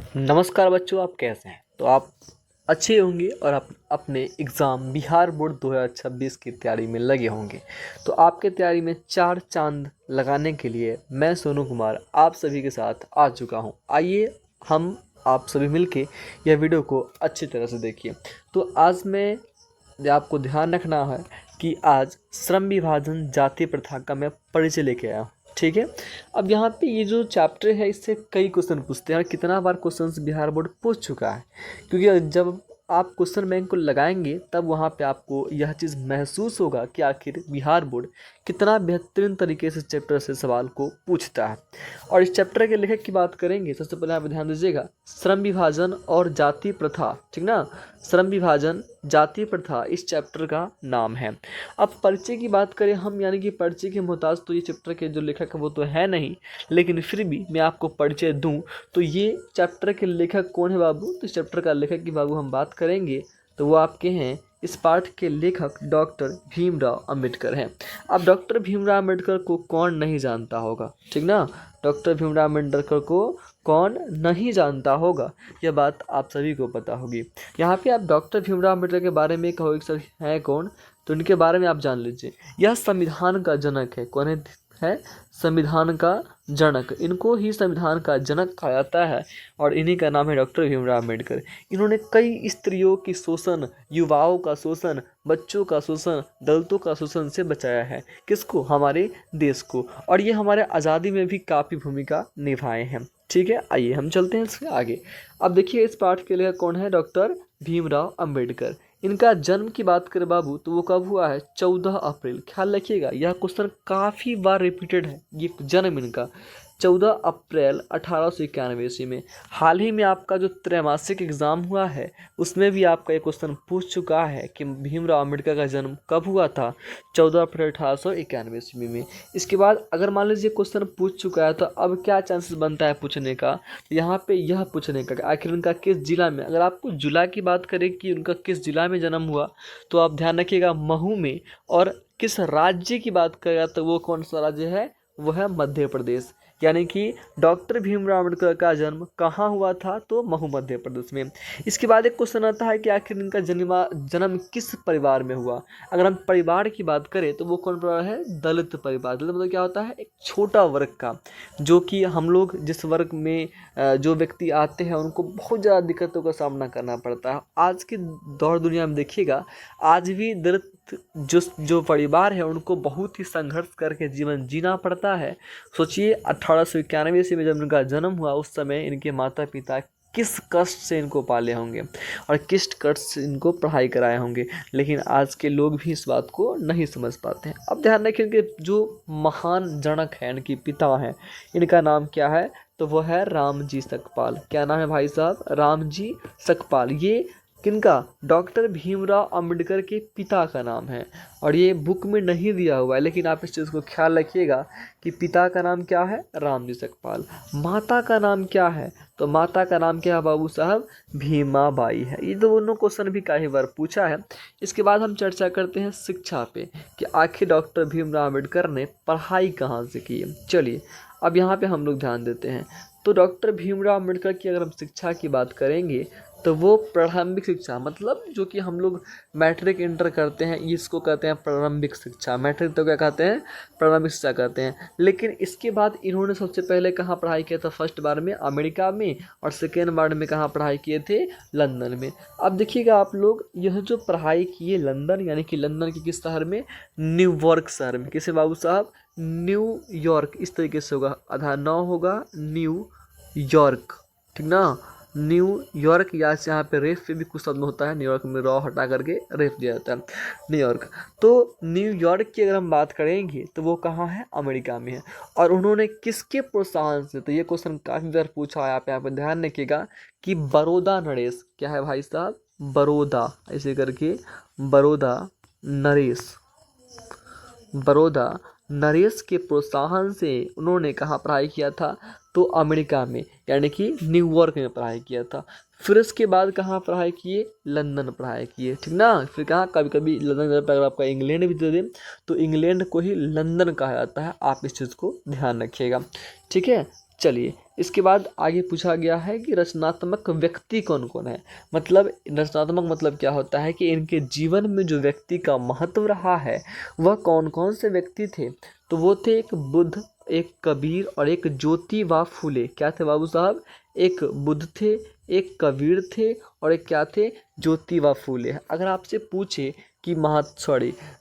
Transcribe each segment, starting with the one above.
नमस्कार बच्चों, आप कैसे हैं? तो आप अच्छे होंगे और आप अपने एग्ज़ाम बिहार बोर्ड 2026 की तैयारी में लगे होंगे। तो आपके तैयारी में चार चांद लगाने के लिए मैं सोनू कुमार आप सभी के साथ आ चुका हूं। आइए हम आप सभी मिलके यह वीडियो को अच्छी तरह से देखिए। तो आज मैं आपको ध्यान रखना है कि आज श्रम विभाजन जाति प्रथा का मैं परिचय लेके आया हूँ। ठीक है। अब यहाँ पे ये जो चैप्टर है इससे कई क्वेश्चन पूछते हैं और कितना बार क्वेश्चंस बिहार बोर्ड पूछ चुका है, क्योंकि जब आप क्वेश्चन बैंक को लगाएंगे तब वहाँ पे आपको यह चीज़ महसूस होगा कि आखिर बिहार बोर्ड कितना बेहतरीन तरीके से चैप्टर से सवाल को पूछता है। और इस चैप्टर के लेखक की बात करेंगे, सबसे पहले आप ध्यान दीजिएगा, श्रम विभाजन और जाति प्रथा। ठीक ना, श्रम विभाजन जाति प्रथा इस चैप्टर का नाम है। अब परिचय की बात करें हम, यानी कि परिचय के मोहताज तो ये चैप्टर के जो लेखक है वो तो है नहीं, लेकिन फिर भी मैं आपको परिचय दूं तो ये चैप्टर के लेखक कौन है बाबू? तो इस चैप्टर का लेखक की बाबू हम बात करेंगे तो वो आपके हैं, इस पाठ के लेखक डॉक्टर भीमराव अंबेडकर हैं। अब डॉक्टर भीमराव अंबेडकर को कौन नहीं जानता होगा? ठीक ना, डॉक्टर भीमराव अंबेडकर को कौन नहीं जानता होगा, यह बात आप सभी को पता होगी। यहाँ पे आप डॉक्टर भीमराव अंबेडकर के बारे में कहोगे सर है कौन, तो इनके बारे में आप जान लीजिए। यह संविधान का जनक है। कौन है? संविधान का जनक। इनको ही संविधान का जनक कहा जाता है और इन्हीं का नाम है डॉक्टर भीमराव अंबेडकर। इन्होंने कई स्त्रियों की शोषण, युवाओं का शोषण, बच्चों का शोषण, दलितों का शोषण से बचाया है। किसको? हमारे देश को। और ये हमारे आज़ादी में भी काफ़ी भूमिका निभाए हैं। ठीक है, आइए हम चलते हैं इसके आगे। अब देखिए इस पाठ के लिए कौन है? डॉक्टर भीमराव अंबेडकर। इनका जन्म की बात करें बाबू तो वो कब हुआ है? 14 अप्रैल। ख्याल रखिएगा, यह क्वेश्चन काफ़ी बार रिपीटेड है। ये जन्म इनका 14 अप्रैल 1891 ईस्वी में। हाल ही में आपका जो त्रैमासिक एग्जाम हुआ है उसमें भी आपका ये क्वेश्चन पूछ चुका है कि भीमराव अम्बेडकर का जन्म कब हुआ था? 14 अप्रैल 1891 ईस्वी में। इसके बाद अगर मान लीजिए क्वेश्चन पूछ चुका है तो अब क्या चांसेस बनता है पूछने का? यहाँ पे यह पूछने का आखिर उनका किस जिला में, अगर आपको जिला की बात करें कि उनका किस जिला में जन्म हुआ तो आप ध्यान रखिएगा महू में। और किस राज्य की बात करेगा तो वो कौन सा राज्य है? वो है मध्य प्रदेश। यानी कि डॉक्टर भीमराव अम्बेडकर का जन्म कहाँ हुआ था? तो महू मध्य प्रदेश में। इसके बाद एक क्वेश्चन आता है कि आखिर इनका जन्म किस परिवार में हुआ? अगर हम परिवार की बात करें तो वो कौन परिवार है? दलित परिवार। दलित मतलब क्या होता है? एक छोटा वर्ग का, जो कि हम लोग जिस वर्ग में जो व्यक्ति आते हैं उनको बहुत ज़्यादा दिक्कतों का सामना करना पड़ता है। आज की दौर दुनिया में देखिएगा, आज भी दलित जो परिवार है उनको बहुत ही संघर्ष करके जीवन जीना पड़ता है। सोचिए 1891 से में जब इनका जन्म हुआ उस समय इनके माता पिता किस कष्ट से इनको पाले होंगे और किस कष्ट से इनको पढ़ाई कराए होंगे, लेकिन आज के लोग भी इस बात को नहीं समझ पाते हैं। अब ध्यान रखिए इनके जो महान जनक हैं, इनके पिता हैं, इनका नाम क्या है? तो वो है रामजी सकपाल। क्या नाम है भाई साहब? रामजी सकपाल। ये किनका? डॉक्टर भीमराव अंबेडकर के पिता का नाम है। और ये बुक में नहीं दिया हुआ है, लेकिन आप इस चीज़ को ख्याल रखिएगा कि पिता का नाम क्या है? रामजी सकपाल। माता का नाम क्या है? तो माता का नाम क्या है बाबू साहब? भीमा बाई है। ये दोनों क्वेश्चन भी कई बार पूछा है। इसके बाद हम चर्चा करते हैं शिक्षा पे कि आखिर डॉक्टर भीमराव अंबेडकर ने पढ़ाई कहाँ से की है। चलिए अब यहाँ पे हम लोग ध्यान देते हैं। तो डॉक्टर भीमराव अंबेडकर की अगर हम शिक्षा की बात करेंगे तो वो प्रारंभिक शिक्षा, मतलब जो कि हम लोग मैट्रिक इंटर करते हैं इसको कहते हैं प्रारंभिक शिक्षा। मैट्रिक तो क्या कहते हैं? प्रारंभिक शिक्षा कहते हैं। लेकिन इसके बाद इन्होंने सबसे पहले कहाँ पढ़ाई किया था? फर्स्ट बार में अमेरिका में और सेकेंड बार में कहाँ पढ़ाई किए थे? लंदन में। अब देखिएगा आप लोग, यह जो पढ़ाई किए लंदन, यानी कि लंदन के किस शहर में? न्यूयॉर्क शहर में। किसे बाबू साहब? न्यूयॉर्क। इस तरीके से होगा, आधा नौ होगा न्यूयॉर्क। ठीक ना, न्यूयॉर्क। या यहाँ पे रेफ पे भी कुछ शब्द होता है, न्यूयॉर्क में रॉ हटा करके रेफ दिया जाता है, न्यूयॉर्क। तो न्यूयॉर्क की अगर हम बात करेंगे तो वो कहाँ है? अमेरिका में है। और उन्होंने किसके प्रोत्साहन से? तो ये क्वेश्चन काफ़ी बार पूछा है, आप यहाँ पे ध्यान रखिएगा कि बड़ौदा नरेश। क्या है भाई साहब? बड़ौदा, ऐसे करके बड़ौदा नरेश। बड़ौदा नरेश के प्रोत्साहन से उन्होंने कहाँ पढ़ाई किया था? तो अमेरिका में, यानी कि न्यूयॉर्क में पढ़ाई किया था। फिर उसके बाद कहाँ पढ़ाई किए? लंदन पढ़ाई किए। ठीक ना, फिर कहाँ? कभी कभी लंदन अगर आपका इंग्लैंड भी दे दें तो इंग्लैंड को ही लंदन कहा जाता है। आप इस चीज़ को ध्यान रखिएगा। ठीक है, चलिए, इसके बाद आगे पूछा गया है कि रचनात्मक व्यक्ति कौन कौन है। मतलब रचनात्मक मतलब क्या होता है कि इनके जीवन में जो व्यक्ति का महत्व रहा है वह कौन कौन से व्यक्ति थे। तो वो थे एक बुद्ध, एक कबीर और एक ज्योतिबा फूले। क्या थे बाबू साहब? एक बुद्ध थे, एक कबीर थे और एक क्या थे? ज्योतिबा फूले। अगर आपसे पूछे कि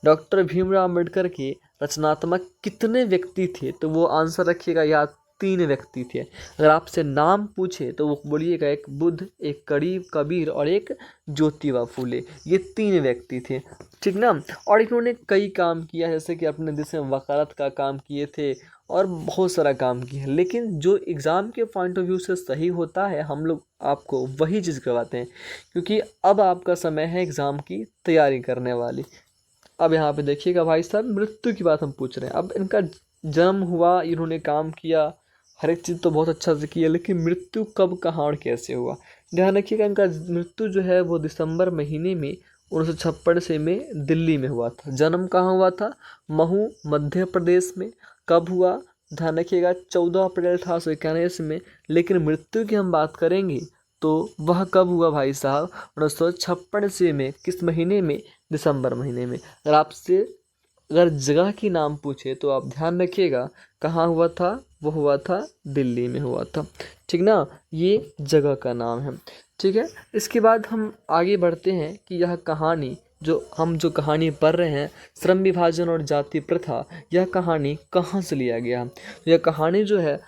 डॉक्टर भीमराव अम्बेडकर के रचनात्मक कितने व्यक्ति थे, तो वो आंसर रखिएगा या 3 व्यक्ति थे। अगर आपसे नाम पूछे तो वो बोलिएगा एक बुद्ध, एक कबीर और एक ज्योतिबा फूले। ये 3 व्यक्ति थे, ठीक ना। और इन्होंने कई काम किया, जैसे कि अपने देश में वकालत का काम किए थे और बहुत सारा काम किया है। लेकिन जो एग्ज़ाम के पॉइंट ऑफ व्यू से सही होता है हम लोग आपको वही चीज़ करवाते हैं, क्योंकि अब आपका समय है एग्ज़ाम की तैयारी करने वाली। अब यहाँ पे देखिएगा भाई साहब, मृत्यु की बात हम पूछ रहे हैं। अब इनका जन्म हुआ, इन्होंने काम किया, हर एक चीज़ तो बहुत अच्छा से किया, लेकिन मृत्यु कब, कहाँ और कैसे हुआ, ध्यान रखिएगा। इनका मृत्यु जो है वो दिसंबर महीने में 1956 में दिल्ली में हुआ था। जन्म कहाँ हुआ था? महू, मध्य प्रदेश में। कब हुआ? ध्यान रखिएगा 14 अप्रैल 1891 में। लेकिन मृत्यु की हम बात करेंगे तो वह कब हुआ भाई साहब? 1956 में। किस महीने में? दिसंबर महीने में। अगर आपसे जगह की नाम पूछे तो आप ध्यान रखिएगा कहाँ हुआ था? वो हुआ था दिल्ली में हुआ था, ठीक ना। ये जगह का नाम है, ठीक है। इसके बाद हम आगे बढ़ते हैं कि यह कहानी जो कहानी पढ़ रहे हैं, श्रम विभाजन और जाति प्रथा, यह कहानी कहाँ से लिया गया? तो यह कहानी जो है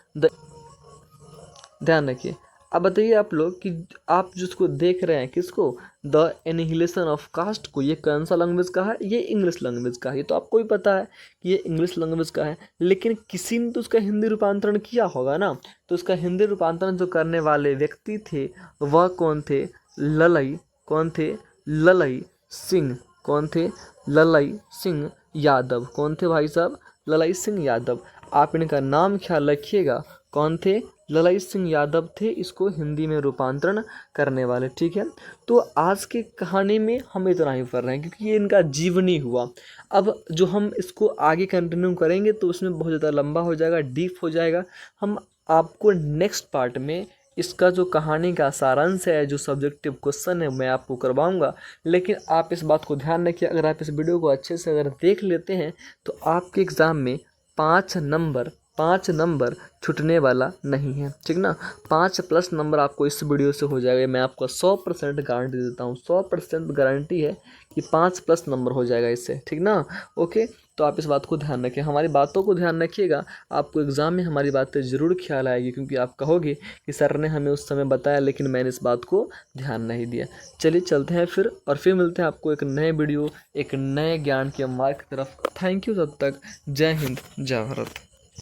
ध्यान रखिए। अब बताइए आप लोग कि आप जिसको देख रहे हैं, किसको? द एनिहिलेशन ऑफ कास्ट को, ये कौन सा लैंग्वेज का है? ये इंग्लिश लैंग्वेज का है। ये तो आपको भी पता है कि ये इंग्लिश लैंग्वेज का है, लेकिन किसी ने तो उसका हिंदी रूपांतरण किया होगा ना। तो उसका हिंदी रूपांतरण जो करने वाले व्यक्ति थे वह कौन थे? ललई। कौन थे? ललई सिंह। कौन थे? ललई सिंह यादव। कौन थे भाई साहब? ललई सिंह यादव। आप इनका नाम ख्याल रखिएगा। कौन थे? ललई सिंह यादव थे इसको हिंदी में रूपांतरण करने वाले, ठीक है। तो आज की कहानी में हम इतना ही पढ़ रहे हैं क्योंकि ये इनका जीवनी हुआ। अब जो हम इसको आगे कंटिन्यू करेंगे तो उसमें बहुत ज़्यादा लंबा हो जाएगा, डीप हो जाएगा। हम आपको नेक्स्ट पार्ट में इसका जो कहानी का सारांश है, जो सब्जेक्टिव क्वेश्चन है, मैं आपको करवाऊंगा। लेकिन आप इस बात को ध्यान रखिए, अगर आप इस वीडियो को अच्छे से अगर देख लेते हैं तो आपके एग्ज़ाम में 5 नंबर छूटने वाला नहीं है, ठीक ना। 5+ नंबर आपको इस वीडियो से हो जाएगा। मैं आपको 100% गारंटी देता हूँ, 100% गारंटी है कि 5+ नंबर हो जाएगा इससे, ठीक ना। ओके, तो आप इस बात को ध्यान रखिए, हमारी बातों को ध्यान रखिएगा। आपको एग्ज़ाम में हमारी बातें ज़रूर ख्याल आएगी, क्योंकि आप कहोगे कि सर ने हमें उस समय बताया लेकिन मैंने इस बात को ध्यान नहीं दिया। चलिए चलते हैं फिर मिलते हैं आपको एक नए वीडियो, एक नए ज्ञान के मार्ग की तरफ। थैंक यू, तब तक जय हिंद, जय भारत।